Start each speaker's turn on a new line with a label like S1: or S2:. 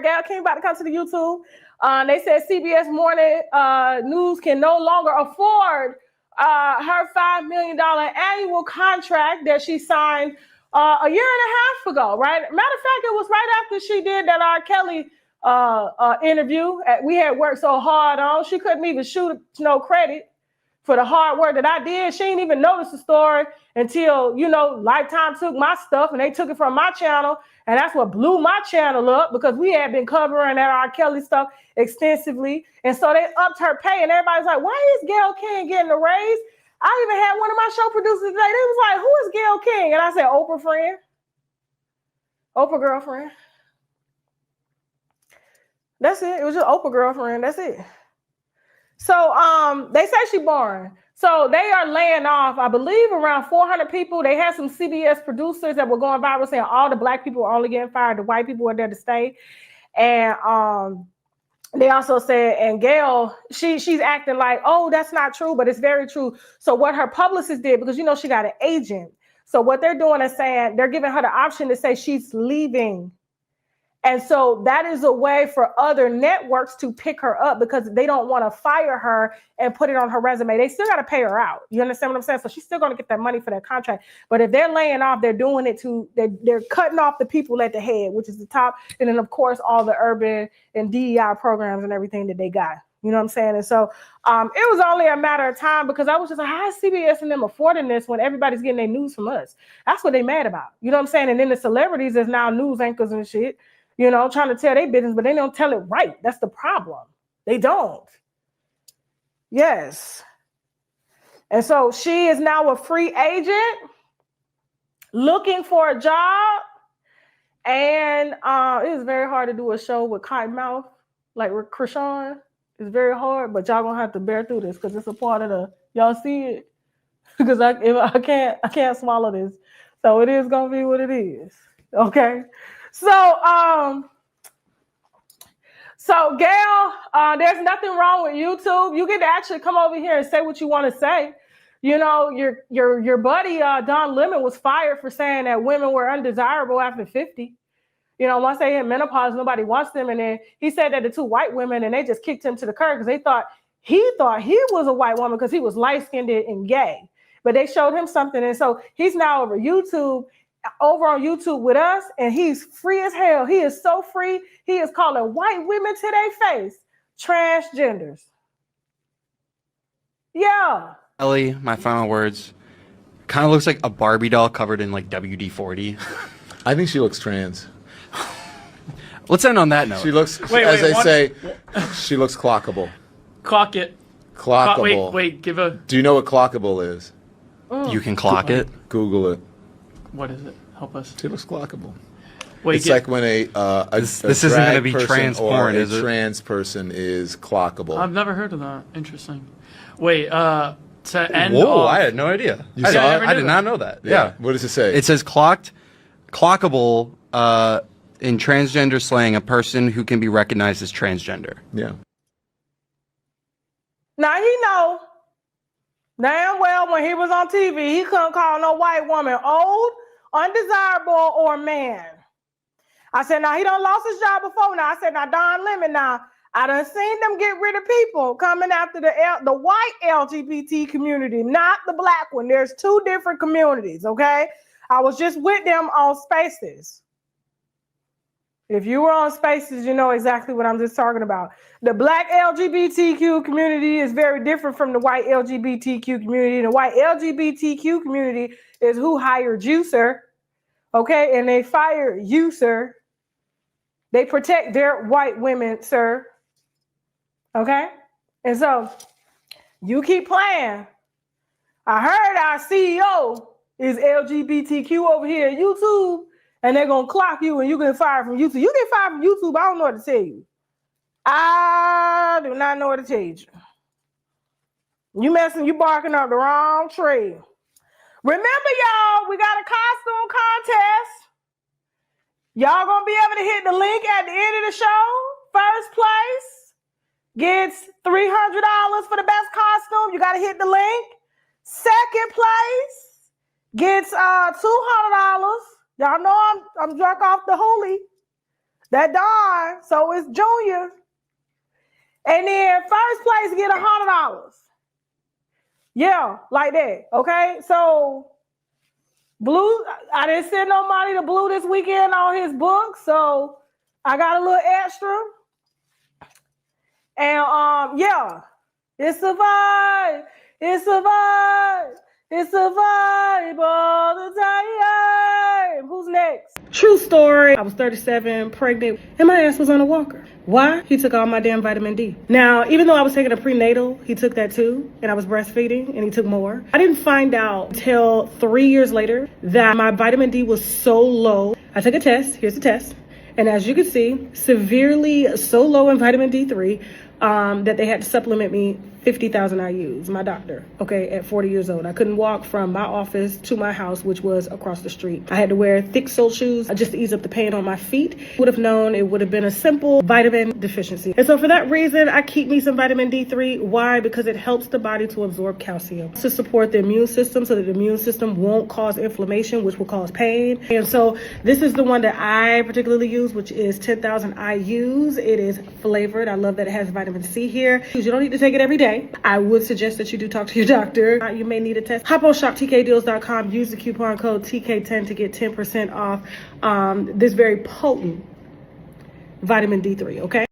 S1: Gail King about to come to the YouTube. They said CBS Morning News can no longer afford her $5 million annual contract that she signed a year and a half ago, right? Matter of fact, it was right after she did that R. Kelly interview we had worked so hard on. She couldn't even shoot no credit for the hard work that I did. She didn't even notice the story until, Lifetime took my stuff and they took it from my channel. And that's what blew my channel up because we had been covering that R. Kelly stuff extensively. And so they upped her pay and everybody's like, why is Gail King getting a raise? I even had one of my show producers today. They was like, who is Gail King? And I said, Oprah friend. Oprah girlfriend. That's it. It was just Oprah girlfriend. That's it. So they say she's boring. So they are laying off, I believe, around 400 people. They had some CBS producers that were going viral saying all the black people are only getting fired. The white people are there to stay. And they also said, and Gail, she's acting like, oh, that's not true, but it's very true. So what her publicist did, because, she got an agent. So what they're doing is saying they're giving her the option to say she's leaving. And so that is a way for other networks to pick her up because they don't want to fire her and put it on her resume. They still got to pay her out. You understand what I'm saying? So she's still going to get that money for that contract. But if they're laying off, they're doing it they're cutting off the people at the head, which is the top. And then, of course, all the urban and DEI programs and everything that they got. You know what I'm saying? And so it was only a matter of time because I was just like, how is CBS and them affording this when everybody's getting their news from us? That's what they mad about. You know what I'm saying? And then the celebrities is now news anchors and shit. Trying to tell their business, but they don't tell it right. That's the problem. They don't. Yes. And so she is now a free agent looking for a job. And it is very hard to do a show with cotton mouth, like with Krishan. It's very hard, but y'all gonna have to bear through this because it's a part of y'all see it? Because I can't swallow this. So it is gonna be what it is. Okay. So Gail, there's nothing wrong with YouTube. You get to actually come over here and say what you want to say. Your buddy Don Lemon was fired for saying that women were undesirable after 50. Once they hit menopause, nobody wants them. And then he said that to two white women, and they just kicked him to the curb because he thought he was a white woman because he was light-skinned and gay. But they showed him something, and so he's now over on YouTube with us, and he's free as hell. He is so free. He is calling white women to their face transgenders. Yeah.
S2: Ellie, my final words. Kind of looks like a Barbie doll covered in like WD-40.
S3: I think she looks trans.
S2: Let's end on that note.
S3: She looks, she looks clockable.
S4: Clock it.
S3: Clockable.
S4: Wait, give a...
S3: Do you know what clockable is?
S2: You can clock it.
S3: Google it.
S4: What is it? Help us.
S3: She looks clockable.
S4: Wait,
S3: it's like when
S2: this isn't going to be trans porn, is it?
S3: A trans person is clockable.
S4: I've never heard of that. Interesting. Wait, to end
S2: Whoa,
S4: off...
S2: I had no idea.
S3: You saw it?
S2: I did not know that. Yeah.
S3: What does it say?
S2: It says clockable, in transgender slang, a person who can be recognized as transgender.
S3: Yeah.
S1: Now he know damn well when he was on TV, he couldn't call no white woman old, undesirable, or man. I said, now he done lost his job before. Now I said, now Don Lemon, now I done seen them get rid of people coming after the white LGBT community, not the black one. There's two different communities, okay? I was just with them on Spaces. If you were on Spaces, you know exactly what I'm just talking about. The black LGBTQ community is very different from the white LGBTQ community. The white LGBTQ community is who hired you, sir. Okay, and they fired you, sir. They protect their white women, sir. Okay? And so you keep playing. I heard our CEO is LGBTQ over here at YouTube, and they're going to clock you and you get fired from YouTube. You get fired from YouTube, I don't know what to tell you. I do not know what to tell you. You barking up the wrong tree. Remember, y'all, we got a costume contest. Y'all gonna be able to hit the link at the end of the show. First place gets $300 for the best costume. You gotta hit the link. Second place gets $200. Y'all know I'm drunk off the holy. That Don. So it's Junior. And then first place get $100. Yeah, like that. Okay, so Blue, I didn't send no money to Blue this weekend on his book, so I got a little extra. And yeah, it's a vibe. It's a vibe. It's a vibe all the time. Who's next? True story. I was 37, pregnant, and my ass was on a walker. Why? He took all my damn vitamin D. Now, even though I was taking a prenatal, he took that too, and I was breastfeeding, and he took more. I didn't find out until 3 years later that my vitamin D was so low. I took a test. Here's the test. And as you can see, severely so low in vitamin D3 that they had to supplement me 50,000 IUs, my doctor, okay, at 40 years old. I couldn't walk from my office to my house, which was across the street. I had to wear thick sole shoes just to ease up the pain on my feet. Would have known it would have been a simple vitamin deficiency. And so for that reason, I keep me some vitamin D3. Why? Because it helps the body to absorb calcium, to support the immune system so that the immune system won't cause inflammation, which will cause pain. And so this is the one that I particularly use, which is 10,000 IUs. It is flavored. I love that it has vitamin C here. You don't need to take it every day. I would suggest that you do talk to your doctor. You may need a test. Hop on shoptkdeals.com. Use the coupon code TK10 to get 10% off this very potent vitamin D3, okay?